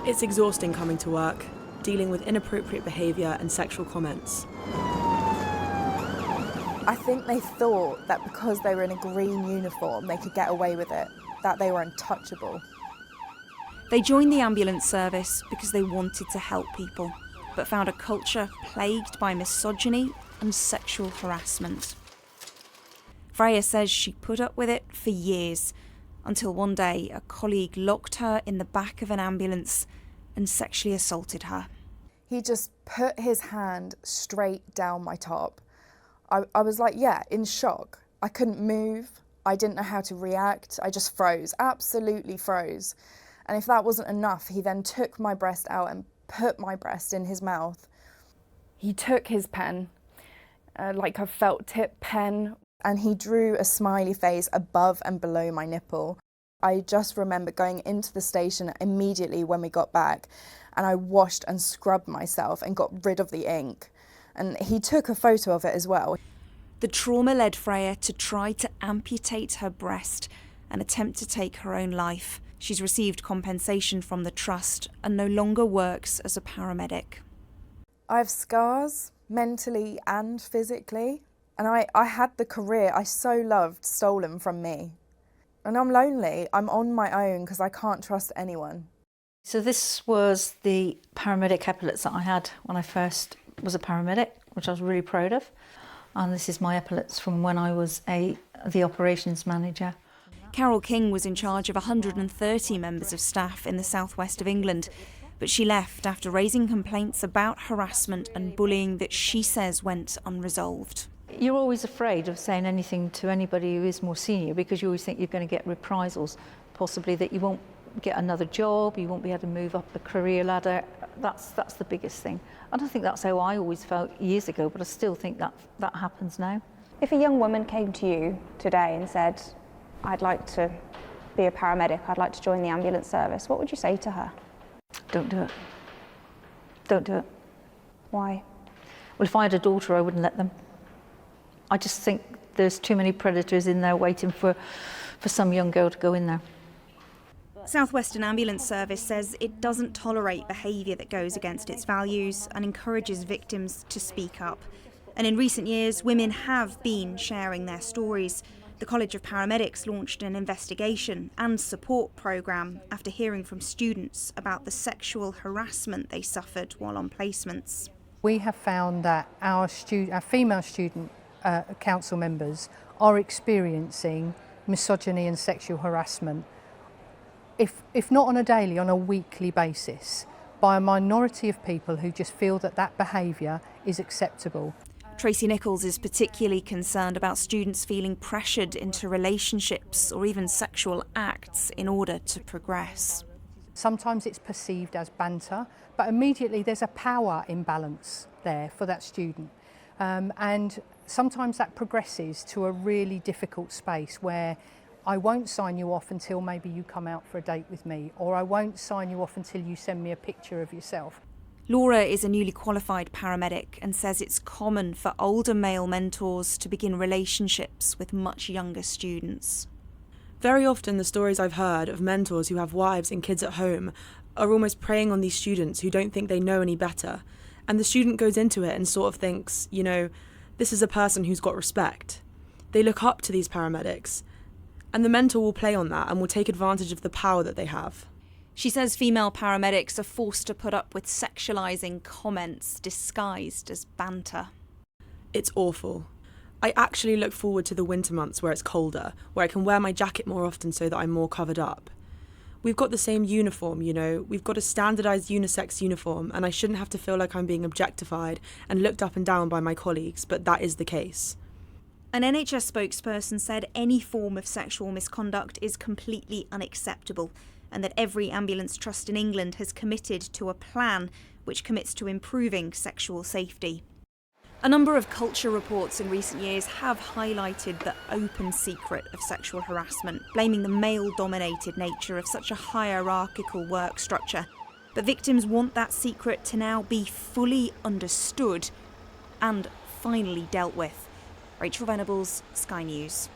It's exhausting coming to work, dealing with inappropriate behaviour and sexual comments. I think they thought that because they were in a green uniform, they could get away with it, that they were untouchable. They joined the ambulance service because they wanted to help people, but found a culture plagued by misogyny and sexual harassment. Freya says she put up with it for years, until one day a colleague locked her in the back of an ambulance and sexually assaulted her. He just put his hand straight down my top. I was like, in shock. I couldn't move. I didn't know how to react. I just froze, absolutely froze. And if that wasn't enough, he then took my breast out and put my breast in his mouth. He took his pen, like a felt tip pen, and he drew a smiley face above and below my nipple. I just remember going into the station immediately when we got back, and I washed and scrubbed myself and got rid of the ink. And he took a photo of it as well. The trauma led Freya to try to amputate her breast and attempt to take her own life. She's received compensation from the trust and no longer works as a paramedic. I have scars, mentally and physically, and I had the career I so loved stolen from me. And I'm lonely. I'm on my own because I can't trust anyone. So this was the paramedic epaulets that I had when I first was a paramedic, which I was really proud of. And this is my epaulets from when I was the operations manager. Carol King was in charge of 130 members of staff in the southwest of England, but she left after raising complaints about harassment and bullying that she says went unresolved. You're always afraid of saying anything to anybody who is more senior because you always think you're going to get reprisals, possibly that you won't get another job, you won't be able to move up the career ladder. That's the biggest thing. I don't think that's how I always felt years ago, but I still think that happens now. If a young woman came to you today and said, I'd like to be a paramedic, I'd like to join the ambulance service, what would you say to her? Don't do it. Don't do it. Why? Well, if I had a daughter, I wouldn't let them. I just think there's too many predators in there waiting for some young girl to go in there. South Western Ambulance Service says it doesn't tolerate behaviour that goes against its values and encourages victims to speak up. And in recent years, women have been sharing their stories. The College of Paramedics launched an investigation and support programme after hearing from students about the sexual harassment they suffered while on placements. We have found that our female student council members are experiencing misogyny and sexual harassment, if not on a daily, on a weekly basis, by a minority of people who just feel that behaviour is acceptable. Tracy Nichols is particularly concerned about students feeling pressured into relationships or even sexual acts in order to progress. Sometimes it's perceived as banter, but immediately there's a power imbalance there for that student. And sometimes that progresses to a really difficult space where I won't sign you off until maybe you come out for a date with me, or I won't sign you off until you send me a picture of yourself. Laura is a newly qualified paramedic and says it's common for older male mentors to begin relationships with much younger students. Very often the stories I've heard of mentors who have wives and kids at home are almost preying on these students who don't think they know any better. And the student goes into it and sort of thinks, this is a person who's got respect. They look up to these paramedics. And the mentor will play on that and will take advantage of the power that they have. She says female paramedics are forced to put up with sexualising comments disguised as banter. It's awful. I actually look forward to the winter months where it's colder, where I can wear my jacket more often so that I'm more covered up. We've got the same uniform, we've got a standardised unisex uniform, and I shouldn't have to feel like I'm being objectified and looked up and down by my colleagues, but that is the case. An NHS spokesperson said any form of sexual misconduct is completely unacceptable and that every ambulance trust in England has committed to a plan which commits to improving sexual safety. A number of culture reports in recent years have highlighted the open secret of sexual harassment, blaming the male-dominated nature of such a hierarchical work structure. But victims want that secret to now be fully understood and finally dealt with. Rachael Venables, Sky News.